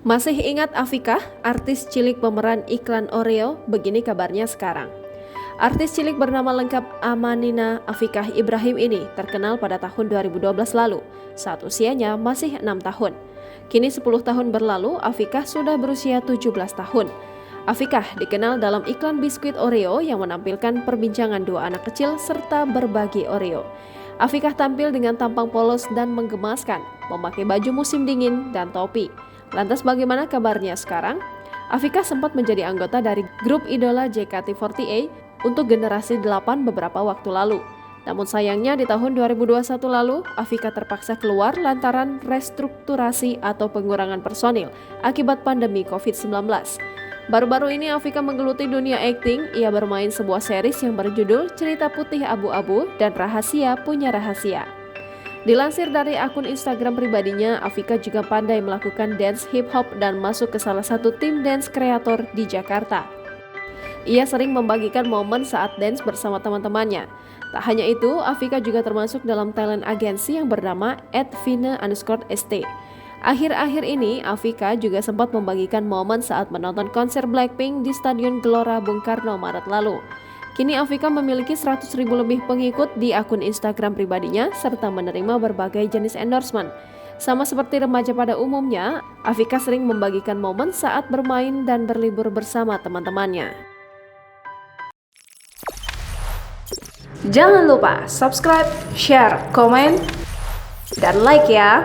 Masih ingat Afikah, artis cilik pemeran iklan Oreo? Begini kabarnya sekarang. Artis cilik bernama lengkap Amanina Afikah Ibrahim ini terkenal pada tahun 2012 lalu, saat usianya masih 6 tahun. Kini 10 tahun berlalu, Afikah sudah berusia 17 tahun. Afikah dikenal dalam iklan biskuit Oreo yang menampilkan perbincangan dua anak kecil serta berbagi Oreo. Afikah tampil dengan tampang polos dan menggemaskan, memakai baju musim dingin dan topi. Lantas bagaimana kabarnya sekarang? Afikah sempat menjadi anggota dari grup idola JKT48 untuk generasi 8 beberapa waktu lalu. Namun sayangnya di tahun 2021 lalu, Afikah terpaksa keluar lantaran restrukturasi atau pengurangan personil akibat pandemi COVID-19. Baru-baru ini Afikah menggeluti dunia akting. Ia bermain sebuah series yang berjudul Cerita Putih Abu-Abu dan Rahasia Punya Rahasia. Dilansir dari akun Instagram pribadinya, Afikah juga pandai melakukan dance hip-hop dan masuk ke salah satu tim dance kreator di Jakarta. Ia sering membagikan momen saat dance bersama teman-temannya. Tak hanya itu, Afikah juga termasuk dalam talent agency yang bernama @vina_st. Akhir-akhir ini, Afikah juga sempat membagikan momen saat menonton konser Blackpink di Stadion Gelora Bung Karno Maret lalu. Kini Afikah memiliki 100.000 lebih pengikut di akun Instagram pribadinya serta menerima berbagai jenis endorsement. Sama seperti remaja pada umumnya, Afikah sering membagikan momen saat bermain dan berlibur bersama teman-temannya. Jangan lupa subscribe, share, komen, dan like ya!